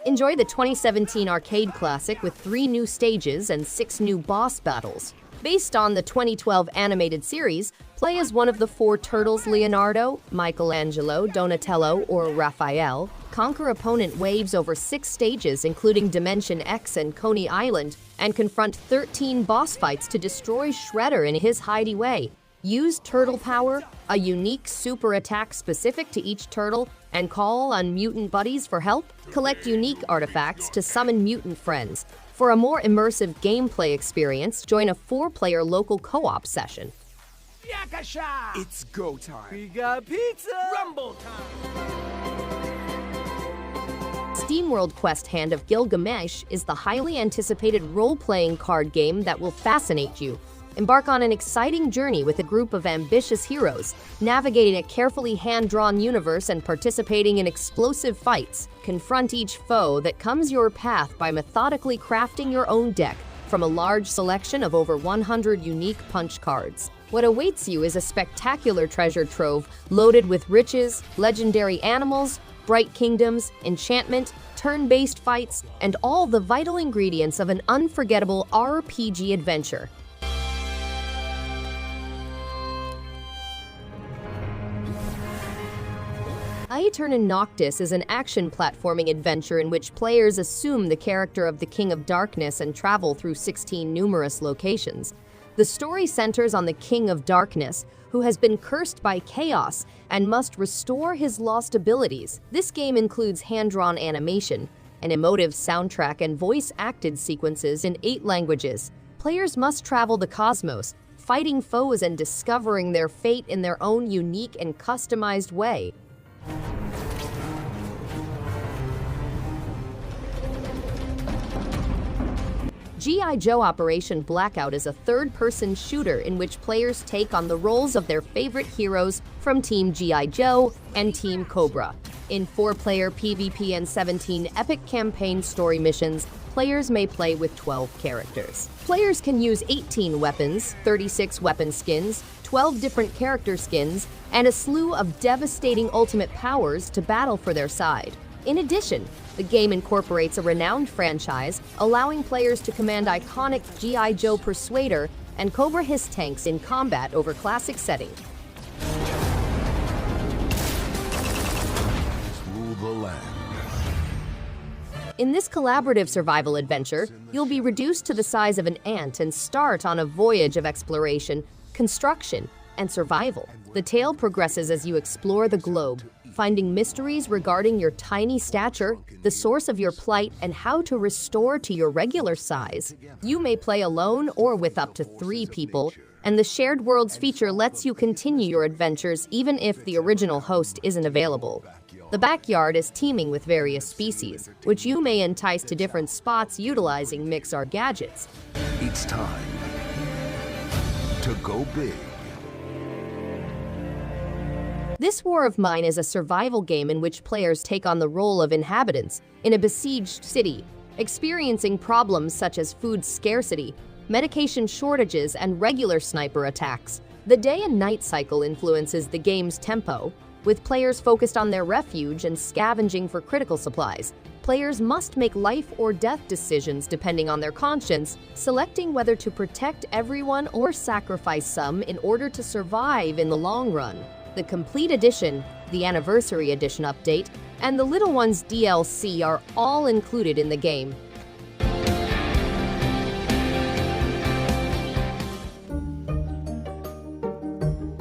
Enjoy the 2017 arcade classic with 3 new stages and 6 new boss battles. Based on the 2012 animated series, play as one of the 4 turtles Leonardo, Michelangelo, Donatello, or Raphael. Conquer opponent waves over 6 stages including Dimension X and Coney Island, and confront 13 boss fights to destroy Shredder in his hideaway. Use Turtle Power, a unique super attack specific to each turtle, and call on mutant buddies for help. Collect unique artifacts to summon mutant friends. For a more immersive gameplay experience, join a 4-player local co-op session. Yakasha! It's go time. We got pizza! Rumble time! SteamWorld Quest Hand of Gilgamech is the highly anticipated role-playing card game that will fascinate you. Embark on an exciting journey with a group of ambitious heroes, navigating a carefully hand-drawn universe and participating in explosive fights. Confront each foe that comes your path by methodically crafting your own deck from a large selection of over 100 unique punch cards. What awaits you is a spectacular treasure trove loaded with riches, legendary animals, bright kingdoms, enchantment, turn-based fights, and all the vital ingredients of an unforgettable RPG adventure. Aeterna Noctis is an action platforming adventure in which players assume the character of the King of Darkness and travel through 16 numerous locations. The story centers on the King of Darkness, who has been cursed by chaos and must restore his lost abilities. This game includes hand-drawn animation, an emotive soundtrack, and voice-acted sequences in 8 languages. Players must travel the cosmos, fighting foes and discovering their fate in their own unique and customized way. G.I. Joe Operation Blackout is a third-person shooter in which players take on the roles of their favorite heroes from Team G.I. Joe and Team Cobra. In 4-player PvP and 17 epic campaign story missions, players may play with 12 characters. Players can use 18 weapons, 36 weapon skins, 12 different character skins, and a slew of devastating ultimate powers to battle for their side. In addition, the game incorporates a renowned franchise, allowing players to command iconic G.I. Joe Persuader and Cobra Hiss tanks in combat over classic settings. Rule the land. In this collaborative survival adventure, you'll be reduced to the size of an ant and start on a voyage of exploration, construction, and survival. The tale progresses as you explore the globe, finding mysteries regarding your tiny stature, the source of your plight, and how to restore to your regular size. You may play alone or with up to 3 people, and the Shared Worlds feature lets you continue your adventures even if the original host isn't available. The backyard is teeming with various species, which you may entice to different spots utilizing Mixar gadgets. It's time to go big. This War of Mine is a survival game in which players take on the role of inhabitants in a besieged city, experiencing problems such as food scarcity, medication shortages, and regular sniper attacks. The day and night cycle influences the game's tempo, with players focused on their refuge and scavenging for critical supplies. Players must make life or death decisions depending on their conscience, selecting whether to protect everyone or sacrifice some in order to survive in the long run. The Complete Edition, the Anniversary Edition update, and the Little Ones DLC are all included in the game.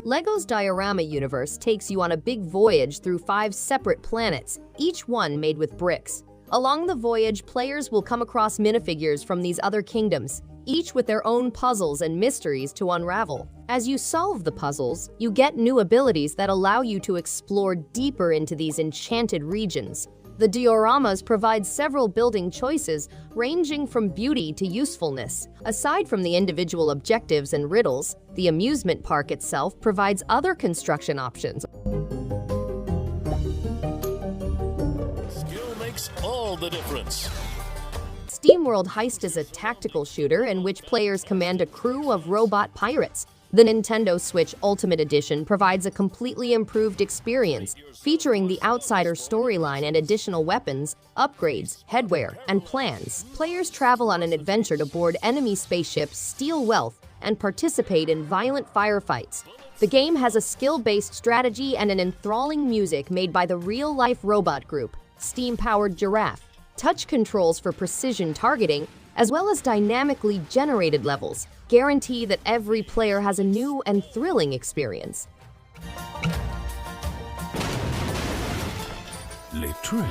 LEGO's Diorama Universe takes you on a big voyage through 5 separate planets, each one made with bricks. Along the voyage, players will come across minifigures from these other kingdoms, each with their own puzzles and mysteries to unravel. As you solve the puzzles, you get new abilities that allow you to explore deeper into these enchanted regions. The dioramas provide several building choices, ranging from beauty to usefulness. Aside from the individual objectives and riddles, the amusement park itself provides other construction options. Skill makes all the difference. SteamWorld Heist is a tactical shooter in which players command a crew of robot pirates. The Nintendo Switch Ultimate Edition provides a completely improved experience, featuring the Outsider storyline and additional weapons, upgrades, headwear, and plans. Players travel on an adventure to board enemy spaceships, steal wealth, and participate in violent firefights. The game has a skill-based strategy and an enthralling music made by the real-life robot group, Steam-powered Giraffe. Touch controls for precision targeting, as well as dynamically generated levels, guarantee that every player has a new and thrilling experience. Literally.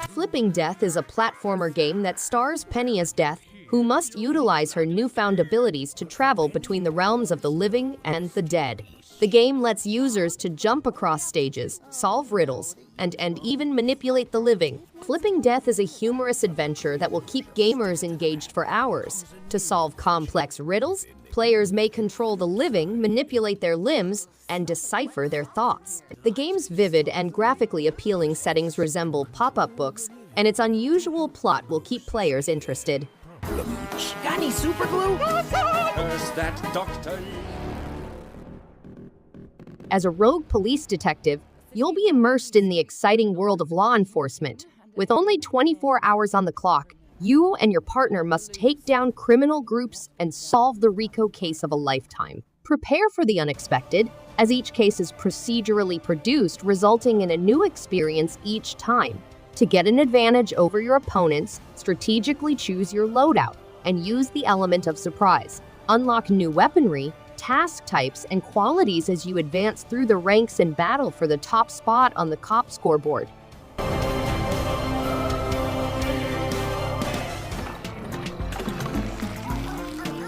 Flipping Death is a platformer game that stars Penny as Death, who must utilize her newfound abilities to travel between the realms of the living and the dead. The game lets users to jump across stages, solve riddles, and even manipulate the living. Flipping Death is a humorous adventure that will keep gamers engaged for hours. To solve complex riddles, players may control the living, manipulate their limbs, and decipher their thoughts. The game's vivid and graphically appealing settings resemble pop-up books, and its unusual plot will keep players interested. Got any super glue? Where's that doctor? As a rogue police detective, you'll be immersed in the exciting world of law enforcement. With only 24 hours on the clock, you and your partner must take down criminal groups and solve the RICO case of a lifetime. Prepare for the unexpected, as each case is procedurally produced, resulting in a new experience each time. To get an advantage over your opponents, strategically choose your loadout and use the element of surprise. Unlock new weaponry, task types, and qualities as you advance through the ranks in battle for the top spot on the cop scoreboard.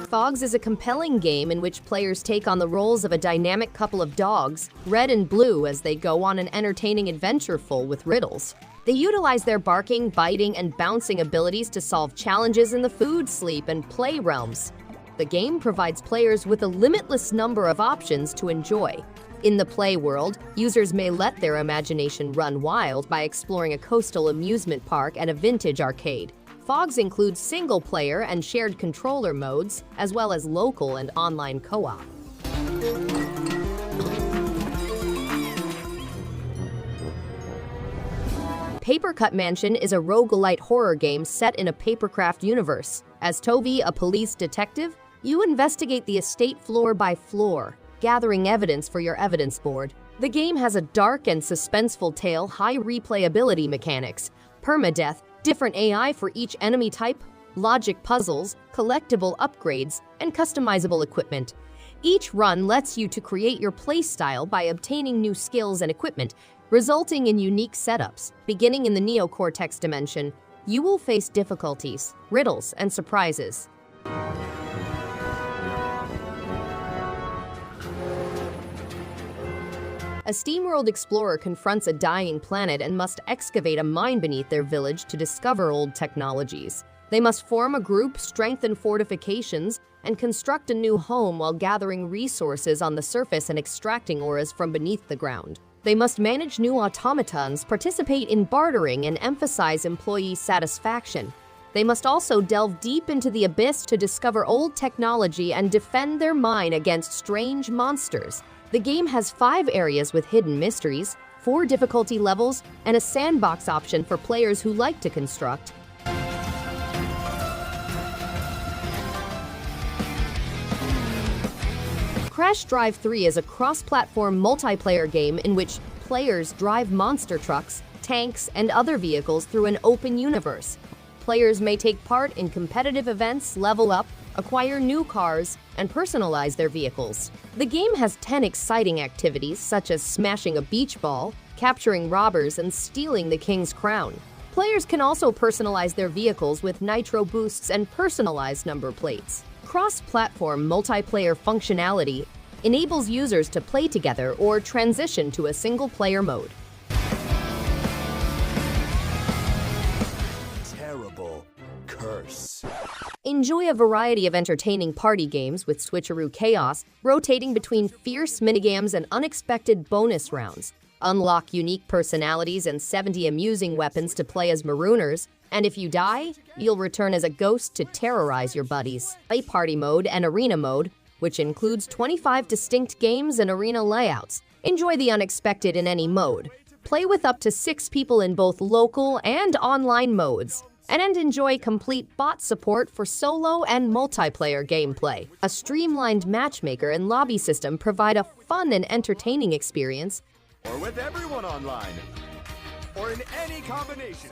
PHOGS is a compelling game in which players take on the roles of a dynamic couple of dogs, red and blue, as they go on an entertaining adventure full with riddles. They utilize their barking, biting, and bouncing abilities to solve challenges in the food, sleep, and play realms. The game provides players with a limitless number of options to enjoy. In the play world, users may let their imagination run wild by exploring a coastal amusement park and a vintage arcade. PHOGS includes single-player and shared controller modes, as well as local and online co-op. Paper Cut Mansion is a roguelite horror game set in a papercraft universe. As Toby, a police detective, you investigate the estate floor by floor, gathering evidence for your evidence board. The game has a dark and suspenseful tale, high replayability mechanics, permadeath, different AI for each enemy type, logic puzzles, collectible upgrades, and customizable equipment. Each run lets you to create your playstyle by obtaining new skills and equipment, resulting in unique setups. Beginning in the Neocortex dimension, you will face difficulties, riddles, and surprises. A SteamWorld explorer confronts a dying planet and must excavate a mine beneath their village to discover old technologies. They must form a group, strengthen fortifications, and construct a new home while gathering resources on the surface and extracting auras from beneath the ground. They must manage new automatons, participate in bartering, and emphasize employee satisfaction. They must also delve deep into the abyss to discover old technology and defend their mine against strange monsters. The game has 5 areas with hidden mysteries, 4 difficulty levels, and a sandbox option for players who like to construct. Crash Drive 3 is a cross-platform multiplayer game in which players drive monster trucks, tanks, and other vehicles through an open universe. Players may take part in competitive events, level up, acquire new cars, and personalize their vehicles. The game has 10 exciting activities, such as smashing a beach ball, capturing robbers, and stealing the king's crown. Players can also personalize their vehicles with nitro boosts and personalized number plates. Cross-platform multiplayer functionality enables users to play together or transition to a single-player mode. Terrible curse. Enjoy a variety of entertaining party games with switcheroo chaos, rotating between fierce minigames and unexpected bonus rounds. Unlock unique personalities and 70 amusing weapons to play as Marooners, and if you die, you'll return as a ghost to terrorize your buddies. A party mode and arena mode which includes 25 distinct games and arena layouts. Enjoy the unexpected in any mode. Play with up to 6 people in both local and online modes. And enjoy complete bot support for solo and multiplayer gameplay. A streamlined matchmaker and lobby system provide a fun and entertaining experience. Or with everyone online. Or in any combination.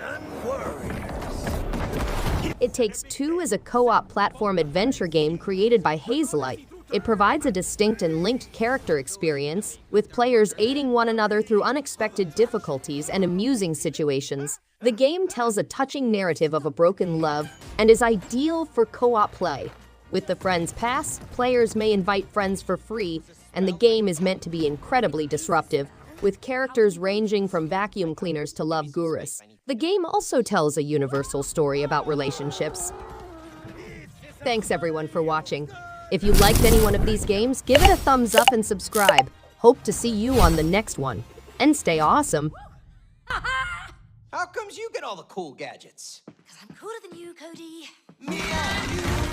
It Takes Two is a co-op platform adventure game created by Hazelight. It provides a distinct and linked character experience, with players aiding one another through unexpected difficulties and amusing situations. The game tells a touching narrative of a broken love and is ideal for co-op play. With the Friends Pass, players may invite friends for free, and the game is meant to be incredibly disruptive, with characters ranging from vacuum cleaners to love gurus. The game also tells a universal story about relationships. Thanks everyone for watching. If you liked any one of these games, give it a thumbs up and subscribe. Hope to see you on the next one. And stay awesome. How comes you get all the cool gadgets? Because I'm cooler than you, Cody. Me and you.